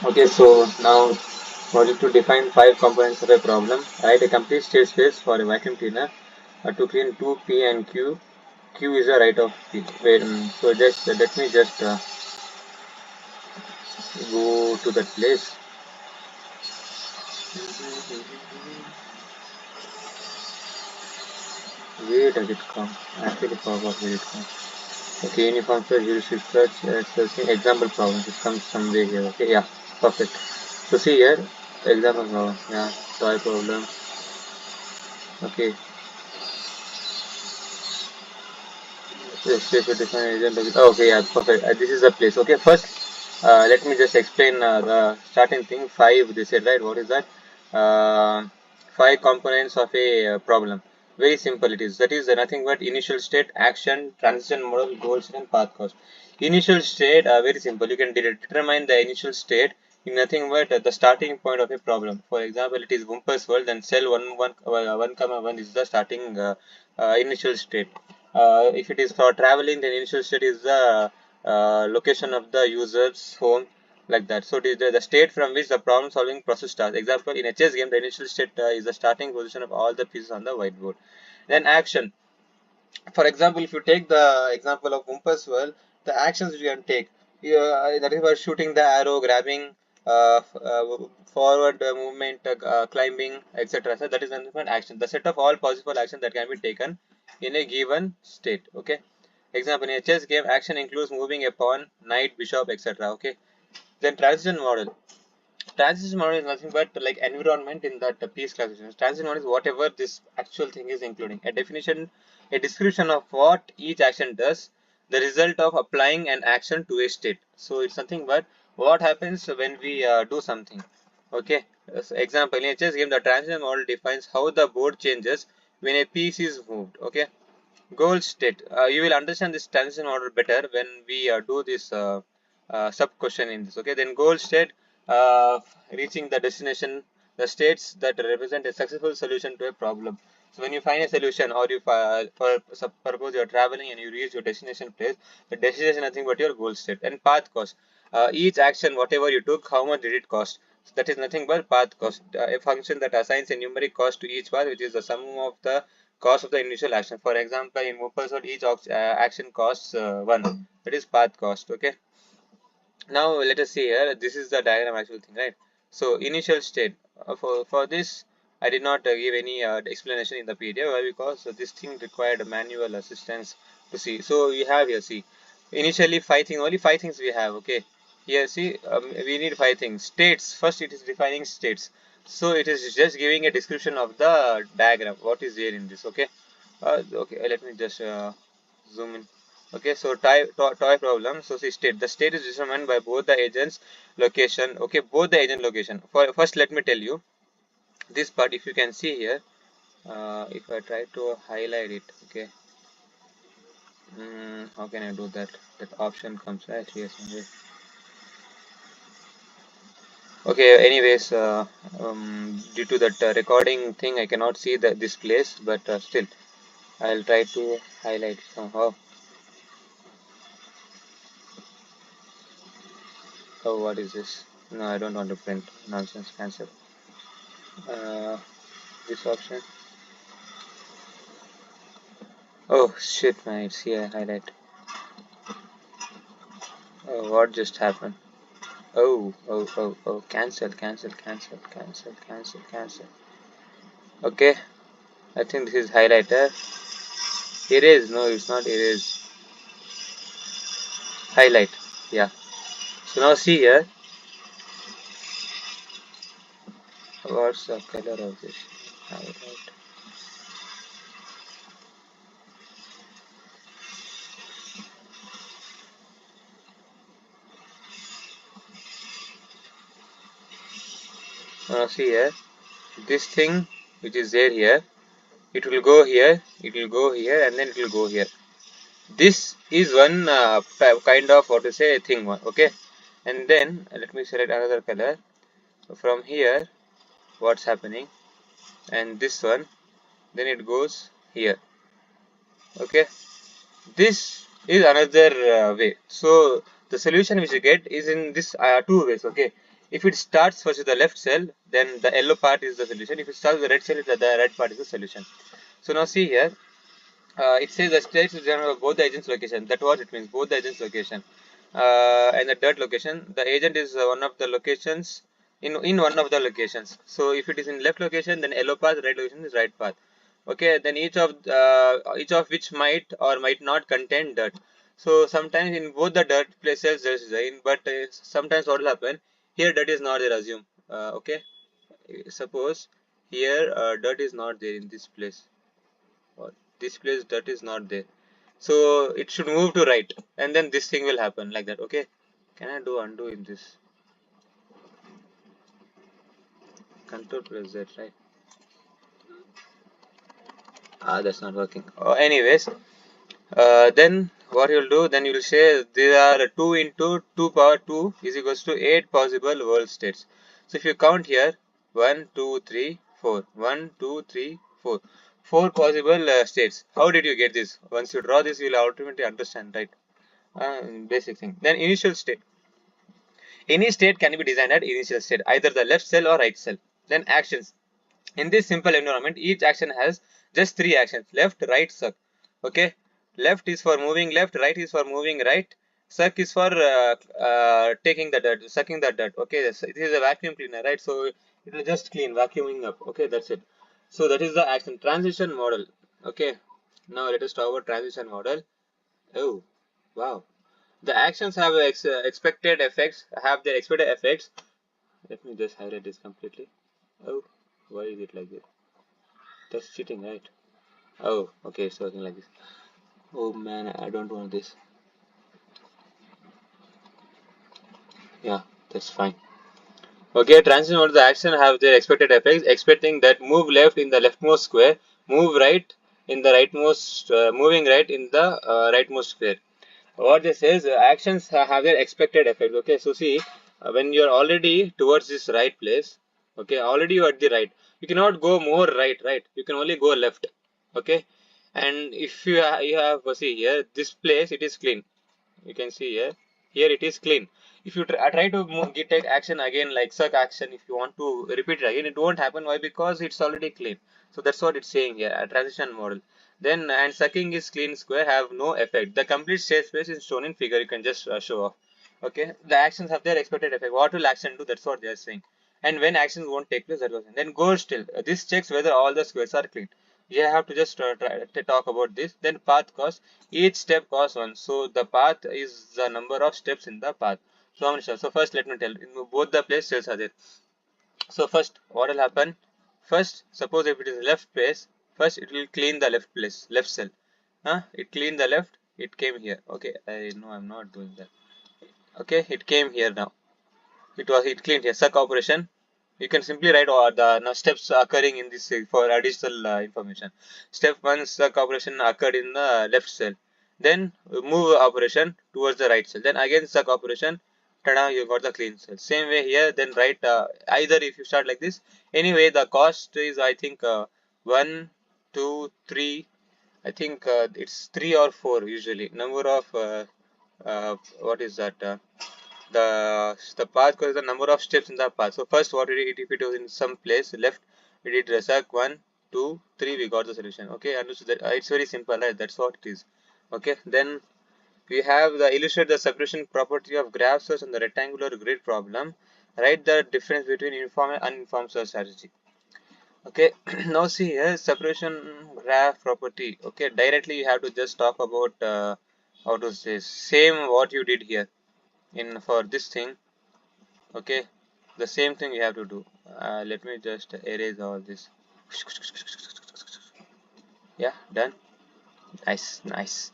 Okay, so now project to define five components of a problem. Write a complete state space for a vacuum cleaner to clean 2P and Q. Q is a right of P. Wait, so just let me just go to that place. Where does it come? I actually forgot where it comes. Okay, uniform search, heuristic search, searching example problems. It comes somewhere here. Okay, yeah, perfect. So see here, example problem. Yeah, toy problem. Okay, yes, yes, we define agent. Oh, okay, yeah, perfect. This is the place. Okay, first, let me just explain the starting thing. Five, they said, right? What is that? Uh, Five components of a problem. Very simple it is. That is nothing but initial state, action, transition model, goal state, and path cost. Initial state, very simple. You can determine the initial state in nothing but the starting point of a problem. For example, it is Wumpers world, then cell 1 comma 1 is the starting initial state. If it is for traveling, then initial state is the location of the user's home, like that. So it is the state from which the problem solving process starts. Example, in a chess game, the initial state is the starting position of all the pieces on the whiteboard. Then action. For example, if you take the example of Wumpus world, the actions you can take, that is for shooting the arrow, grabbing, forward movement, climbing, etc. So that is an action. The set of all possible actions that can be taken in a given state. Okay. Example, in a chess game, action includes moving a pawn, knight, bishop, etc. Okay. Then transition model. Transition model is nothing but like environment in that piece classification. Transition model is whatever this actual thing is including. A definition, a description of what each action does, the result of applying an action to a state. So it's something but what happens when we do something. Okay. So example, in a chess game, the transition model defines how the board changes when a piece is moved. Okay. Goal state. You will understand this transition order better when we do this sub question in this. Okay, then goal state, uh, reaching the destination, the states that represent a successful solution to a problem. So when you find a solution, or you suppose you are traveling and you reach your destination place, the destination is nothing but your goal state. And path cost. Each action, whatever you took, how much did it cost? So that is nothing but path cost, a function that assigns a numeric cost to each path, which is the sum of the cost of the initial action. For example, in Moped, each action costs 1. That is path cost. Okay. Now let us see here. This is the diagram actual thing, right? So initial state. For this, I did not give any explanation in the PDF. Why? Because this thing required manual assistance to see. So we have here. See, initially five things. Only five things we have. Okay. Here, see, we need five things. States. First, it is defining states. So it is just giving a description of the diagram. What is there in this? Okay. Okay. Let me just zoom in. Okay, so toy problem. So see state. The state is determined by both the agent's location. Okay, both the agent location. For first, let me tell you this part. If you can see here, if I try to highlight it, okay. How can I do that? That option comes right here somewhere. Okay. Anyways, due to that recording thing, I cannot see this place, but still, I'll try to highlight somehow. Oh, what is this? No, I don't want to print. Nonsense. Cancel. Uh, this option. Oh shit, man, it's here. Highlight. Oh, what just happened? Oh. Cancel, cancel, cancel, cancel, cancel, cancel. Okay, I think this is highlighter. Erase. No, it's not erase. Highlight. Yeah. So now see here. What's the color of this? Highlight. Now see here. This thing which is there here, it will go here, it will go here, and then it will go here. This is one kind of what to say thing one. Okay, and then let me select another color. From here, what's happening, and this one, then it goes here. Okay, this is another way. So the solution which you get is in this two ways. Okay, If it starts first with the left cell, then the yellow part is the solution. If it starts with the red cell, the red part is the solution. So now see here, it says the states is general of both the agent's location. That what it means, both the agent's location and the dirt location. The agent is one of the locations in one of the locations. So if it is in left location, then yellow path, right location is right path. Okay, then each of which might or might not contain dirt. So sometimes in both the dirt places there is rain, but sometimes what will happen here, dirt is not there. Assume okay, suppose here dirt is not there in this place, or this place dirt is not there, so it should move to right, and then this thing will happen like that. Okay, can I do undo in this? Control press Z, right? That's not working. Anyways, then what you'll do, then you'll say there are 2 into 2 power 2 is equals to 8 possible world states. So if you count here, 1 2 3 4, 1 2 3 4, 4 possible states. How did you get this? Once you draw this, you will ultimately understand, right? Basic thing. Then initial state. Any state can be designed at initial state, either the left cell or right cell. Then actions. In this simple environment, each action has just 3 actions: left, right, suck. Okay, left is for moving left, right is for moving right, suck is for taking the dirt, sucking the dirt. Okay, so it is a vacuum cleaner, right? So it will just clean, vacuuming up. Okay, that's it. So that is the action transition model. Okay, now let us talk about transition model. Oh, wow. The actions have expected effects, have their expected effects. Let me just highlight this completely. Oh, why is it like this? That's cheating, right? Oh, okay, it's working like this. Oh man, I don't want this. Yeah, that's fine. Okay, transition over the action have their expected effects, expecting that move left in the leftmost square, move right in the rightmost, moving right in the rightmost square. What this says, actions have their expected effect. Okay, so see, when you're already towards this right place, okay, already you're at the right, you cannot go more right, right? You can only go left. Okay, and if you have see here, this place it is clean. You can see here it is clean. If you try to take action again, like suck action, if you want to repeat it again, it won't happen. Why? Because it's already clean. So that's what it's saying here, a transition model. Then and sucking is clean square have no effect. The complete state space is shown in figure. You can just show off. Okay, the actions have their expected effect. What will action do? That's what they are saying. And when actions won't take place, that was then go still. This checks whether all the squares are clean. You have to just try to talk about this. Then path cost, each step costs one. So the path is the number of steps in the path. So how many steps? So first let me tell, in both the place cells are there. So first what will happen? First, suppose if it is left place, first it will clean the left place, left cell. It cleaned the left, it came here. Okay, I know I'm not doing that. Okay, it came here now. It cleaned here. Suck operation. You can simply write all the steps occurring in this for additional information. Step 1, suck operation occurred in the left cell. Then move operation towards the right cell. Then again suck operation. Tada, you got the clean cell. Same way here. Then write either if you start like this. Anyway, the cost is I think 1, 2, 3. I think it's 3 or 4 usually. Number of what is that? The path because the number of steps in the path. So first what we did, if it was in some place left, we did resac 1 2 3, we got the solution. Okay, understood that. It's very simple, right? That's what it is. Okay, then we have the illustrate the separation property of graph search and the rectangular grid problem. Write the difference between informed and uninformed search strategy. Okay, now see here separation graph property. Okay, directly you have to just talk about how to say same what you did here in for this thing. Okay, the same thing you have to do. Let me just erase all this. Yeah, done. Nice, nice.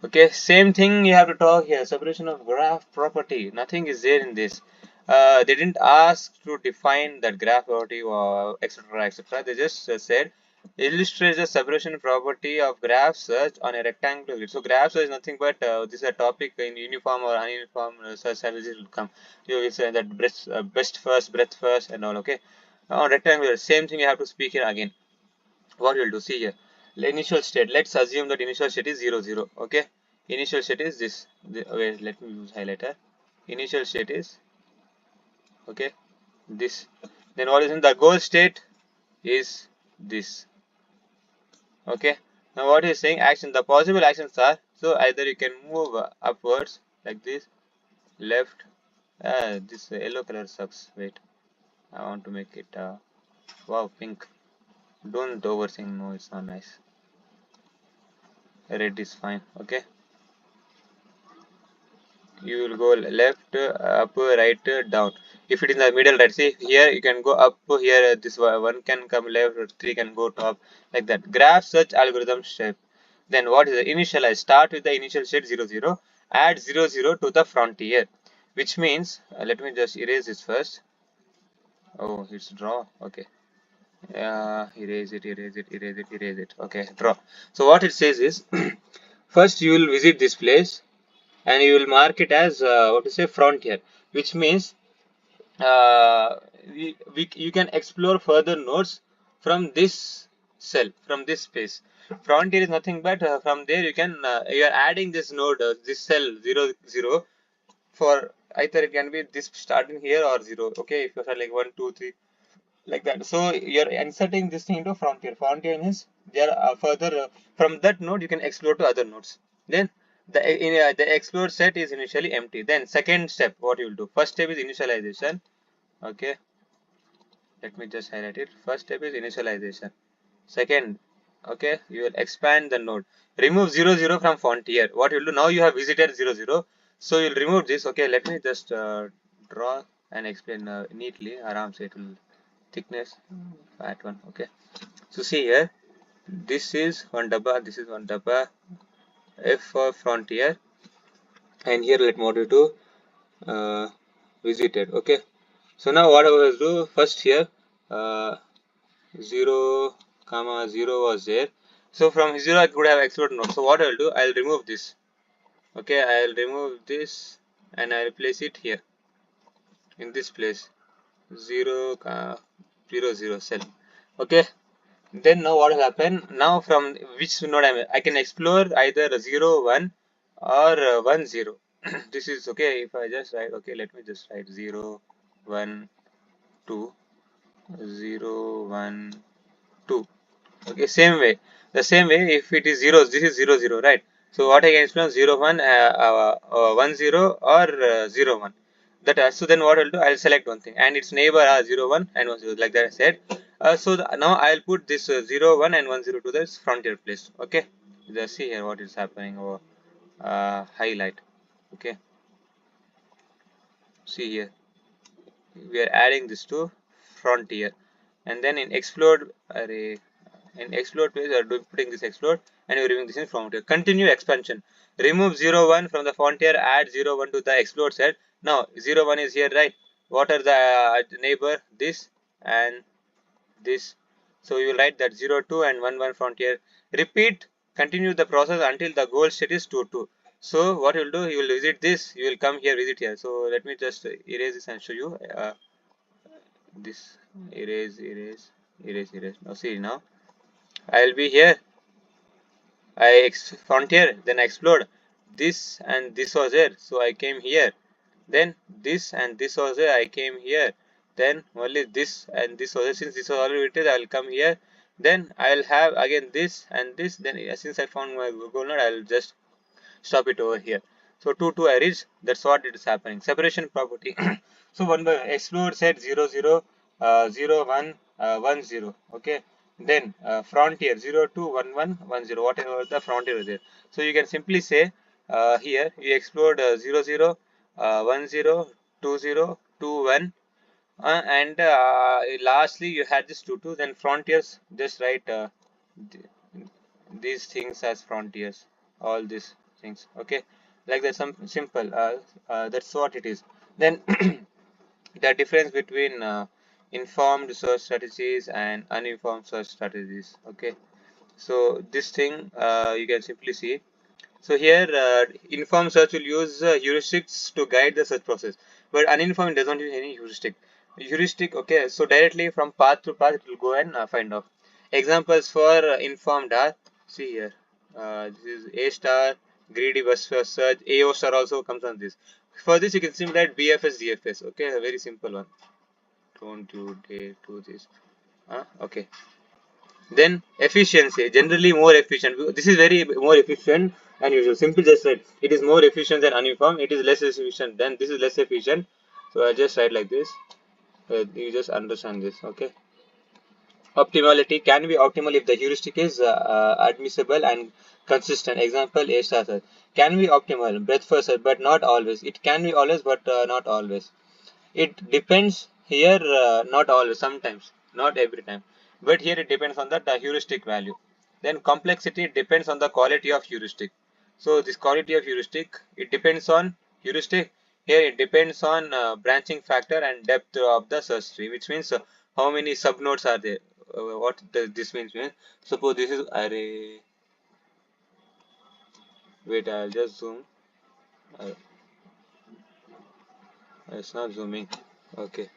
Okay, same thing you have to talk here. Separation of graph property. Nothing is there in this. They didn't ask to define that graph property or etc. etc. They just said illustrates the separation property of graph search on a rectangular grid. So graph search is nothing but this is a topic in uniform or uniform search strategies will come. You will say that best first, breadth first, and all. Okay, on rectangular, same thing you have to speak here again. What you'll do, see here, initial state, let's assume that initial state is 0 0. Okay, initial state is this. Wait, let me use highlighter. Initial state is Okay, this. Then what is in the goal state is this. Okay, now what is saying action, the possible actions are, so either you can move upwards like this, left. This yellow color sucks. Wait, I want to make it wow, pink. Don't overthink. No, it's not nice. Red is fine. Okay, you will go left, up, right, down. If it is in the middle, right, see here you can go up here. This one can come left, three can go top, like that. Graph search algorithm step. Then what is the initialize? Start with the initial state 0 0, add 0 0 to the frontier, which means let me just erase this first. Oh, it's draw. Okay, erase it, erase it, erase it, erase it. Okay, draw. So what it says is first you will visit this place and you will mark it as what to say, frontier, which means uh, you can explore further nodes from this cell, from this space. Frontier is nothing but from there you can you are adding this node, this cell 0 0, for either it can be this starting here or 0. Okay, if you are like 1 2 3 like that, so you're inserting this thing into frontier. Frontier means there are further from that node you can explore to other nodes. Then the explore set is initially empty. Then second step, what you will do, first step is initialization. Okay, let me just highlight it. First step is initialization. Second, okay, you will expand the node, remove 0 0 from frontier. What you will do, now you have visited 0 0, so you'll remove this. Okay, let me just draw and explain neatly. Aram se it will thickness fat one. Okay, so see here, this is one dabba, this is one dabba, F for frontier, and here let me want you to visit it. Okay, so now what I will do, first here uh, 0 comma 0 was there, so from 0 I could have explored node. So what I will do, I will remove this. Okay, I will remove this and I will place it here in this place, 0 0 0 cell. Okay, then now what will happen, now from which node I can explore either 0 1 or 1 0. This is okay. If I just write, okay, let me just write 0 1 2 0 1 2. Okay, same way, the same way, if it is zeros, this is 0 0, right? So what I can explain, 0 1 1 0 or 0 1, that so then what I'll do, I'll select one thing and its neighbor are 0 1 and 1 0, like that I said. So now I'll put this 0 1 and 1 0 to this frontier place. Okay, just see here what is happening over highlight. Okay, see here, we are adding this to frontier, and then in explode array, in explode page you are putting this explode and you are removing this in frontier. Continue expansion, remove 0 1 from the frontier, add 0 1 to the explode set. Now 0 1 is here, right? What are the neighbor, this and this, so you will write that 0 2 and 1 1 frontier. Repeat, continue the process until the goal state is 2 2. So what you will do, you will visit this, you will come here, visit here. So let me just erase this and show you this, erase erase erase erase. Now see, now I will be here, I frontier, then I explored this and this was there, so I came here. Then this and this was there, I came here. Then only this and this was there. Since this was already written, I will come here. Then I will have again this and this. Then since I found my goal node, I will just stop it over here. So 2 2 I reach. That's what it is happening. Separation property. So one by explore set 0 0 0 1 1 0. Okay. Then frontier 0 2 1 1 1 0. Whatever the frontier is there. So you can simply say here you explored 0 0 1 0 2 0 2 1. And lastly you had this 2 2. Then frontiers, just write th these things as frontiers, all these things. Okay, like that, some simple that's what it is. Then the difference between informed search strategies and uninformed search strategies. Okay, so this thing you can simply see. So here informed search will use heuristics to guide the search process, but uninformed does not use any heuristic. Okay, so directly from path to path it will go and find out. Examples for informed are, see here, this is A star, greedy bus search, AO star also comes on this. For this, you can simply write BFS DFS. Okay, a very simple one. Don't you dare do this. Okay. Then efficiency, generally more efficient. This is very more efficient and usual. Simple just write. It is more efficient than uniform. It is less efficient than this is less efficient. So I just write like this. You just understand this. Okay. Optimality can be optimal if the heuristic is admissible and consistent. Example A star search can be optimal breadth first search, but not always. It can be always, but not always. It depends here, not always, sometimes, not every time. But here it depends on the heuristic value. Then complexity depends on the quality of heuristic. So this quality of heuristic, it depends on heuristic. Here it depends on branching factor and depth of the search tree, which means how many subnodes are there. What does this means? Suppose this is array. Wait, I'll just zoom. Uh, it's not zooming. Okay.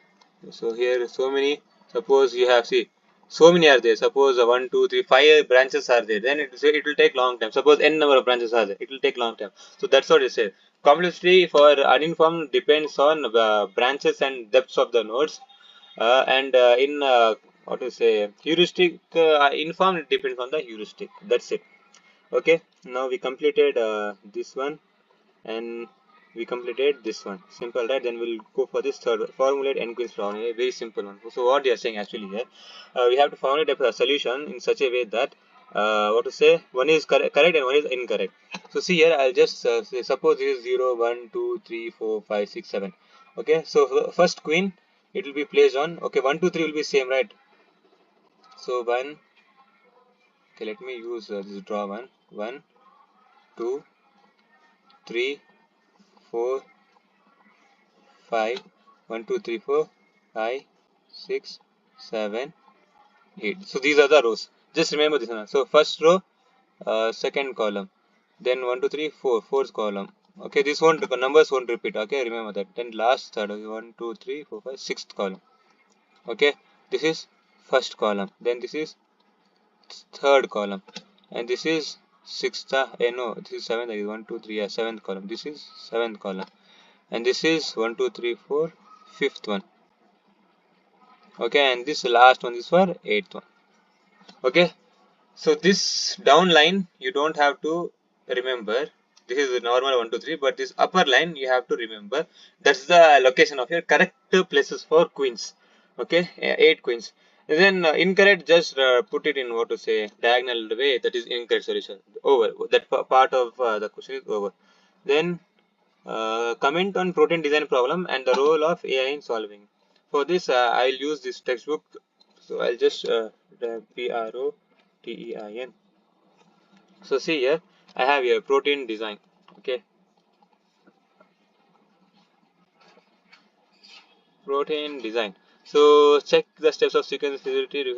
So here so many, suppose you have, see, so many are there. Suppose 1 2 3 5 branches are there, then it will take long time. Suppose n number of branches are there, it will take long time. So that's what it says. Complexity for uninformed depends on branches and depths of the nodes, and in what to say, heuristic, informed, it depends on the heuristic. That's it. Okay, now we completed this one, and we completed this one. Simple, right? Then we'll go for this third, formulate n-Queen's problem. A very simple one. So what they are saying actually here, we have to formulate a solution in such a way that what to say, one is correct and one is incorrect. So see here, I'll just say, suppose this is 0 1 2 3 4 5 6 7. Okay, so first queen, it will be placed on, okay, 1 2 3 will be same, right? So 1, okay, let me use this draw one, 1 2 3 4 5, 1 2 3 4 5 6 7 8. So these are the rows. Just remember this one. So first row, second column, then 1 2 3 4, fourth column. Okay, this won't, numbers won't repeat. Okay, remember that. Then last third, okay, 1 2 3 4 5, sixth column. Okay, this is first column. Then this is third column, and this is sixth. No, this is seventh. 1 2 3, yeah, seventh column. This is seventh column, and this is 1 2 3 4, fifth one. Okay, and this last one is for eighth one. Okay, so this down line you don't have to remember. This is the normal 1 2 3, but this upper line you have to remember. That's the location of your correct places for queens. Okay, 8 queens. And then incorrect, just put it in, what to say, diagonal way. That is incorrect solution. Over, that part of the question is over. Then comment on protein design problem and the role of AI in solving. For this, I'll use this textbook. So I'll just PROTEIN. So see here, I have here protein design. Okay, protein design. So check the steps of sequence feasibility.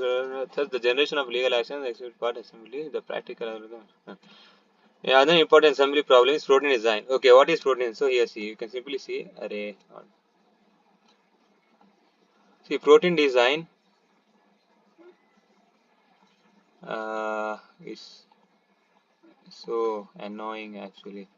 Thus, the generation of legal actions, exhibit part assembly, the practical algorithm. Yeah, another important assembly problem is protein design. Okay, what is protein? So here, see, you can simply see array. See, protein design is so annoying actually.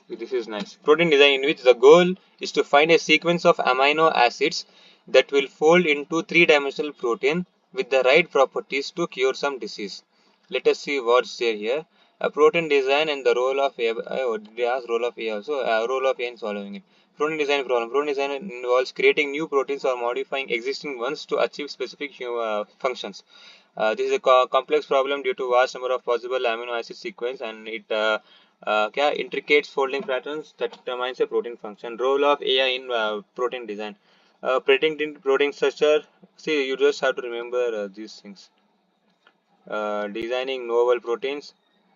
This is nice. Protein design, in which the goal is to find a sequence of amino acids that will fold into three-dimensional protein with the right properties to cure some disease. Let us see what's there here. A protein design and the role of A. Did I ask role of A also? Role of A in solving it. Protein design problem. Protein design involves creating new proteins or modifying existing ones to achieve specific functions. This is a complex problem due to vast number of possible amino acid sequence, and it intricate folding patterns that determines a protein function. Role of AI in protein design. Predicting protein structure. See, you just have to remember these things. Designing novel proteins,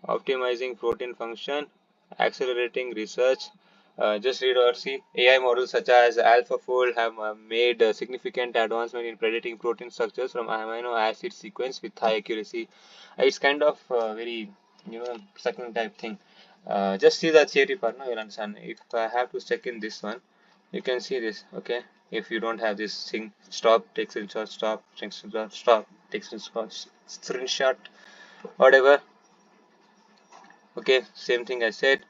optimizing protein function, accelerating research. Just read or see. AI models such as AlphaFold have made significant advancement in predicting protein structures from amino acid sequence with high accuracy. It's kind of very, second type thing. Just see the theory part, no, you'll understand. If I have to check in this one, you can see this. Okay, if you don't have this thing, stop, take screenshot, stop, take screenshot, stop, take screenshot, whatever. Okay, same thing I said.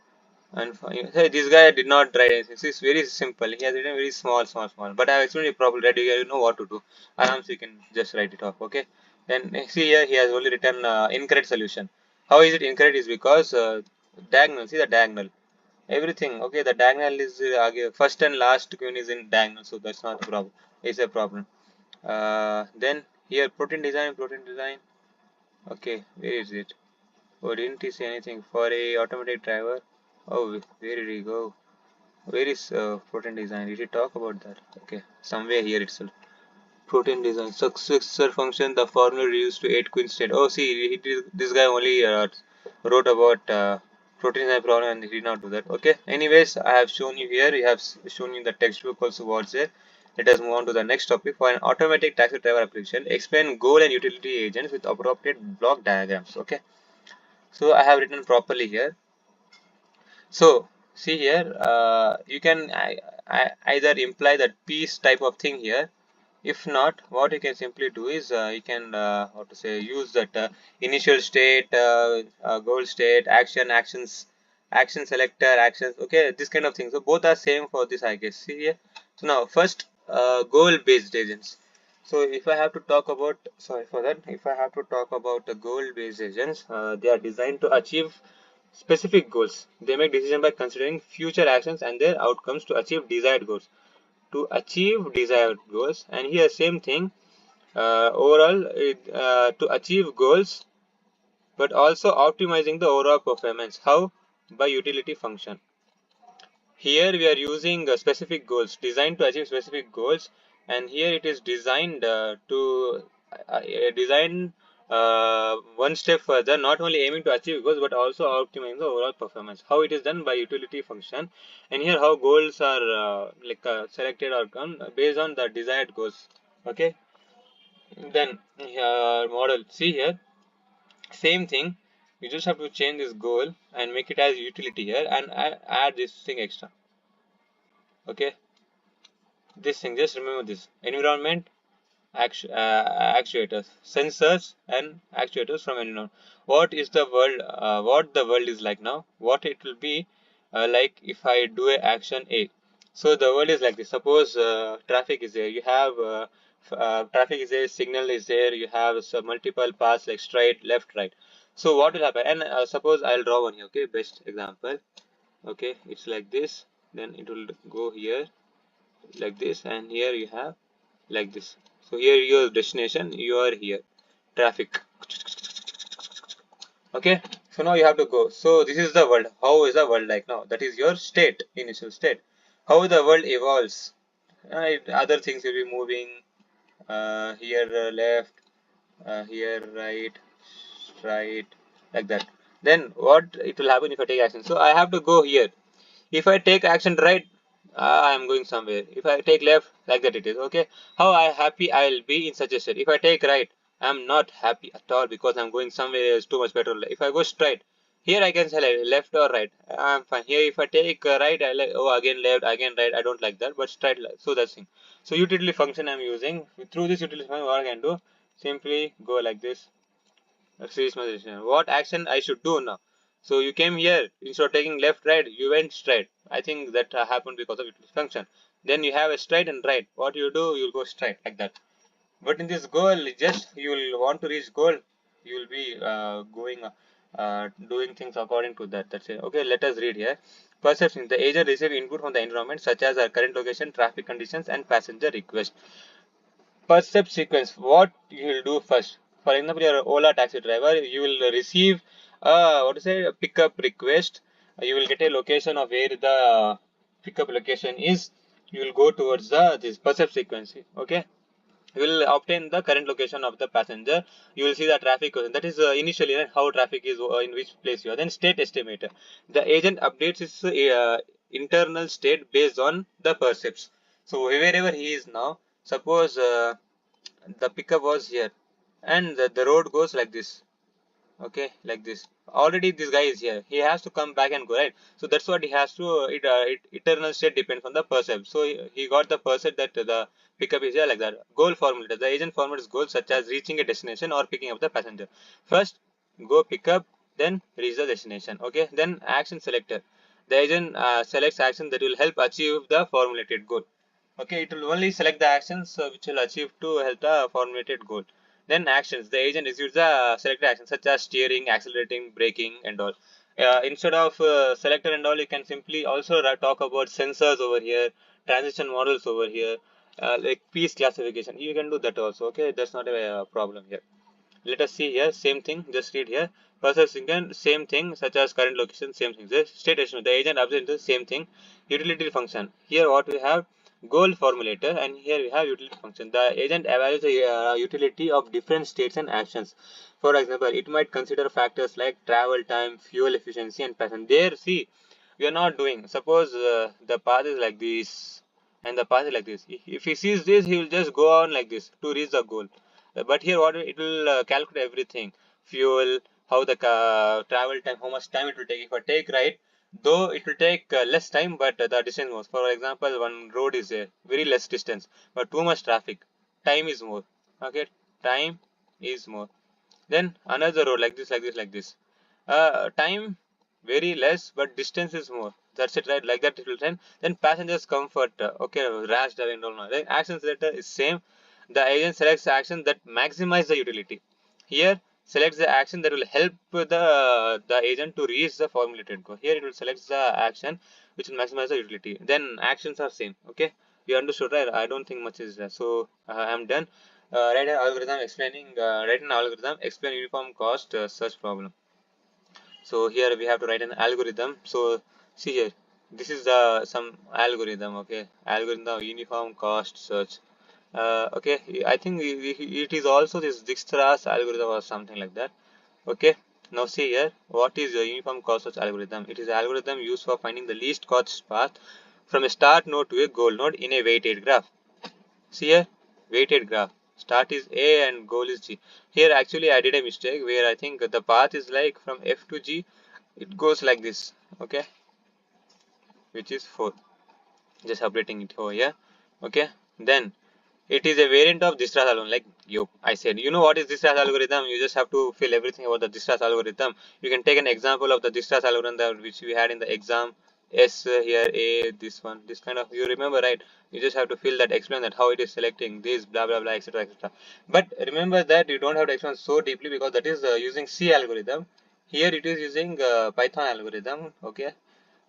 And hey, this guy did not write anything. So it's very simple. He has written very small. But I have explained it properly, right? You know what to do. Arams, you can just write it off, okay? Then see here, he has only written incorrect solution. How is it incorrect? Is because diagonal. See the diagonal. Everything, okay? The diagonal is first and last queen is in diagonal, so that's not a problem. It's a problem. Then here, protein design. Okay, where is it? Oh, didn't he say anything for a automatic driver? Oh, where did he go? Where is protein design? Did he talk about that? Okay, somewhere here itself. Protein design. Successor function, the formula reduced to 8 queen state. Oh, see, this guy only wrote about protein design problem and he did not do that. Okay, anyways, I have shown you here. You have shown you the textbook also what's there. Let us move on to the next topic. For an automatic taxi driver application, explain goal and utility agents with appropriate block diagrams. Okay, so I have written properly here. So see here, you can either imply that piece type of thing here. If not, what you can simply do is you can how to say use that initial state, goal state, action selector, actions. Okay, this kind of thing. So both are same for this, I guess. See here. So now first goal based agents. So if I have to talk about, sorry for that, if I have to talk about the goal based agents, they are designed to achieve specific goals. They make decision by considering future actions and their outcomes to achieve desired goals. To achieve desired goals, and here same thing. Overall, to achieve goals, but also optimizing the overall performance. How? By utility function. Here we are using specific goals designed to achieve specific goals, and here it is designed to design one step further, not only aiming to achieve goals but also optimizing the overall performance. How it is done? By utility function. And here how goals are selected or come based on the desired goals. Okay, then model, see here same thing. You just have to change this goal and make it as utility here and add this thing extra. Okay, this thing, just remember this: environment, actuators, sensors and actuators from environment. What is the world, what the world is like now, what it will be like if I do a action A. So the world is like this. Suppose traffic is there, you have traffic is there, signal is there, you have some multiple paths like straight, left, right. So what will happen? And suppose I'll draw one here. Okay, best example. Okay, it's like this, then it will go here like this, and here you have like this. So here your destination, you are here, traffic. Okay, so now you have to go. So this is the world. How is the world like now? That is your state, initial state. How the world evolves, other things will be moving, here left, here right, like that. Then what it will happen if I take action? So I have to go here. If I take action right, I am going somewhere. If I take left, like that it is. Okay, how I happy I will be in such a state. If I take right, I am not happy at all because I am going somewhere else, too much petrol. If I go straight, here I can select left or right, I am fine. Here if I take right, I like, oh, again left, again right, I don't like that, but straight left. So that's thing. So utility function I am using. Through this utility function, what I can do, simply go like this. Series memorization. What action I should do now? So you came here, instead of taking left, right, you went straight. I think that happened because of utility function. Then you have a straight and right. What you do, you'll go straight like that. But in this goal, just you will want to reach goal, you will be going doing things according to that. That's it. Okay, let us read here. Perception: the agent receive input from the environment such as our current location, traffic conditions, and passenger request. Per sequence, what you will do first. For example, you're an Ola taxi driver, you will receive what to say, a pickup request. You will get a location of where the pickup location is. You will go towards the this percept sequence. Okay, you will obtain the current location of the passenger. You will see the traffic. That is initially how traffic is, in which place you are. Then state estimator, the agent updates his internal state based on the percepts. So wherever he is now, suppose the pickup was here and the road goes like this. Okay, like this. Already this guy is here, he has to come back and go, right? So that's what he has to eternal state depends on the percept. So he got the percept that the pickup is here, like that. Goal formula, the agent formulates goals such as reaching a destination or picking up the passenger. First go pick up, then reach the destination. Okay, then action selector, the agent selects action that will help achieve the formulated goal. Okay, it will only select the actions which will achieve to help the formulated goal. Then actions, the agent executes the selected actions such as steering, accelerating, braking, and all. Instead of selector and all, you can simply also talk about sensors over here, transition models over here, like piece classification. You can do that also. Okay, that's not a problem here. Let us see here, same thing, just read here. Processing and same thing, such as current location, same thing. This state estimate, the agent observes the same thing. Utility function. Here what we have, goal formulator, and here we have utility function. The agent evaluates the utility of different states and actions. For example, it might consider factors like travel time, fuel efficiency, and passion. There, see, we are not doing. Suppose the path is like this, and the path is like this. If he sees this, he will just go on like this to reach the goal. But here what it will calculate everything, fuel, how the travel time, how much time it will take. If I take right, though it will take less time, but the distance more. For example, one road is a very less distance, but too much traffic, time is more. Okay, time is more. Then another road like this, like this, like this. Time very less, but distance is more. That's it, right? Like that it will turn. Then passengers comfort. Okay, rash driving, don't know. Then actions later is same. The agent selects action that maximize the utility. Here selects the action that will help the agent to reach the formulated goal. Here it will select the action which will maximize the utility. Then actions are same. Okay, you understood, right? I don't think much is there. So I'm done. Write an algorithm explaining. Write an algorithm explain uniform cost search problem. So here we have to write an algorithm. So see here, this is the some algorithm. Okay, algorithm uniform cost search. Okay, I think it is also this Dijkstra's algorithm or something like that. Okay, now see here, what is the uniform cost search algorithm? It is an algorithm used for finding the least cost path from a start node to a goal node in a weighted graph. See here, weighted graph. Start is A and goal is G. Here actually I did a mistake where I think the path is like from F to G. It goes like this. Okay, which is 4. Just updating it over here. Okay, then it is a variant of Dijkstra's algorithm. Like I said, you know what is Dijkstra's algorithm? You just have to fill everything about the Dijkstra's algorithm. You can take an example of the Dijkstra's algorithm which we had in the exam. S here, A, this one, this kind of, you remember, right? You just have to fill that, explain that how it is selecting this, blah blah blah, etc etc. But remember that you don't have to explain so deeply because that is using C algorithm. Here it is using Python algorithm. Okay,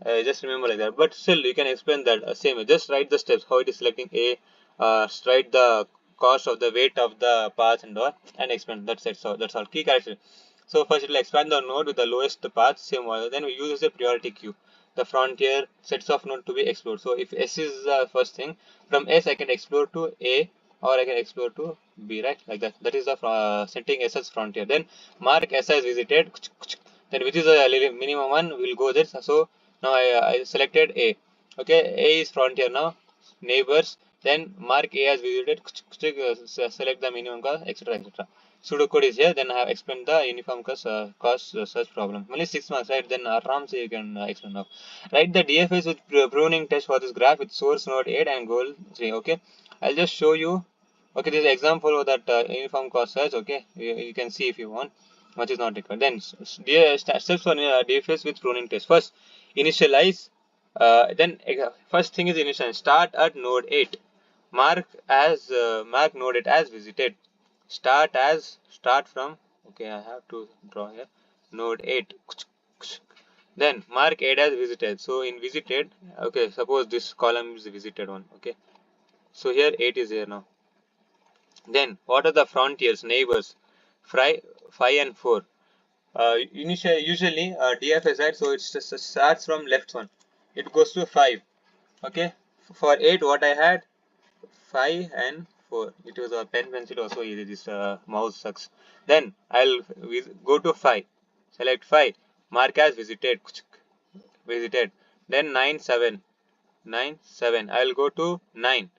just remember like that. But still, you can explain that same way. Just write the steps how it is selecting A. Write the cost of the weight of the path and all, and explain. That's it. So that's all. Key character. So first it will expand the node with the lowest path, same order. Then we use a priority queue. The frontier sets of node to be explored. So if S is the first thing, from S I can explore to A or I can explore to B, right? Like that. That is the setting S as frontier. Then mark S as visited. Then which is the minimum one, we'll go there. So now I selected A. Okay, A is frontier now. Neighbors. Then mark A as visited. Select the minimum cost, etc. etc. Pseudocode is here. Then I have explained the uniform cost search problem. Only 6 marks, right? Then Ram you can explain now. Write the DFS with pruning test for this graph with source node 8 and goal 3. Okay, I'll just show you. Okay, this is example of that uniform cost search. Okay, you can see if you want. Much is not required. Then steps for DFS with pruning test. First, initialize. Then first thing is initialize. Start at node 8. Mark node 8 as visited. Start from. Okay, I have to draw here. Node 8. Then mark 8 as visited. So in visited, okay, suppose this column is the visited one. Okay, so here 8 is here now. Then what are the frontiers, neighbors? 5 and 4. Usually DFS, right? So it starts from left one. It goes to 5. Okay. For 8, what I had 5 and 4. It was a pen pencil also easy. This mouse sucks. Then I'll go to 5. Select 5. Mark as visited. Visited. Then 9 7. 9 7. I'll go to 9.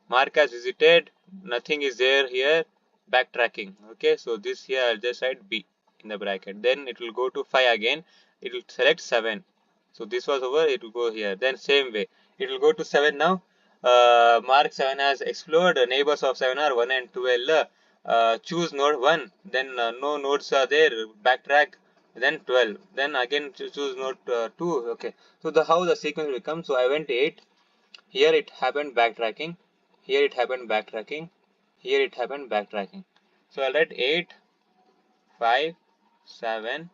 Mark as visited. Nothing is there here. Backtracking. Okay. So this here I'll just write B in the bracket. Then it will go to 5 again. It will select 7. So this was over. It will go here. Then same way. It will go to 7 now. Mark 7 as explored. Neighbors of 7 are 1 and 12. Choose node 1. Then no nodes are there. Backtrack. then 12, then again choose node 2. Okay, so the how the sequence will come. So I went 8, here it happened backtracking, here it happened backtracking, here it happened backtracking. So I'll write 8, 5, 7,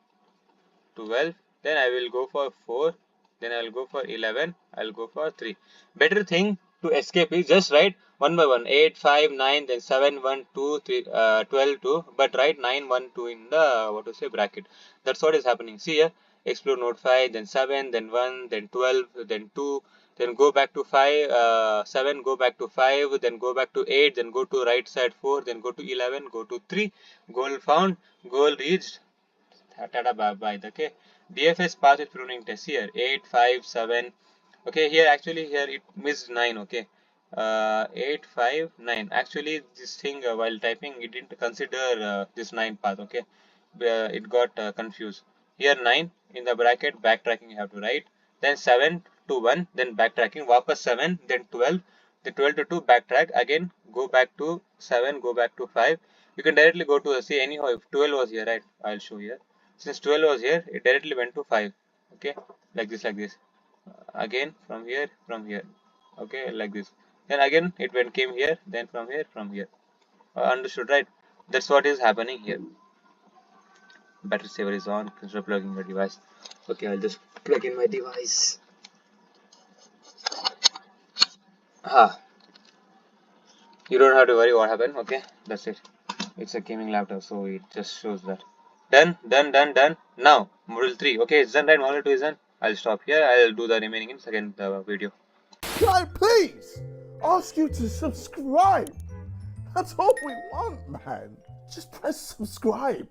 12, then I will go for 4, then I will go for 11, I will go for 3. Better thing to escape is just write 1 by 1, 8, 5, 9, then 7, 1, 2, 3, 12, 2, but write 9, 1, 2 in the, what to say, bracket. That's what is happening. See here, explore node 5, then 7, then 1, then 12, then 2, then go back to 5, 7, go back to 5, then go back to 8, then go to right side 4, then go to 11, go to 3, goal found, goal reached, tada bye bye. Okay, DFS pass with pruning test here 8 5 7. Okay, here actually here it missed 9. Okay, 8 5 9. Actually this thing while typing it didn't consider this 9 path. Okay, it got confused. Here 9 in the bracket, backtracking you have to write, then 7 to 1, then backtracking, wapas 7, then 12, then 12 to 2, backtrack again, go back to 7, go back to 5. You can directly go to see anyhow. If 12 was here, right, I'll show here. Since 12 was here, it directly went to 5. Okay, like this, like this. Again from here, okay, like this. Then again it went came here, then from here, from here. Understood, right? That's what is happening here. Battery saver is on. Consider plugging your device. Okay, I'll just plug in my device. Ah, you don't have to worry what happened. Okay, that's it. It's a gaming laptop, so it just shows that. Done, done, done, done. Now, module 3. Okay, it's done, right? Module 2 is done. I'll stop here. I'll do the remaining in second video. Can I please ask you to subscribe? That's all we want, man. Just press subscribe.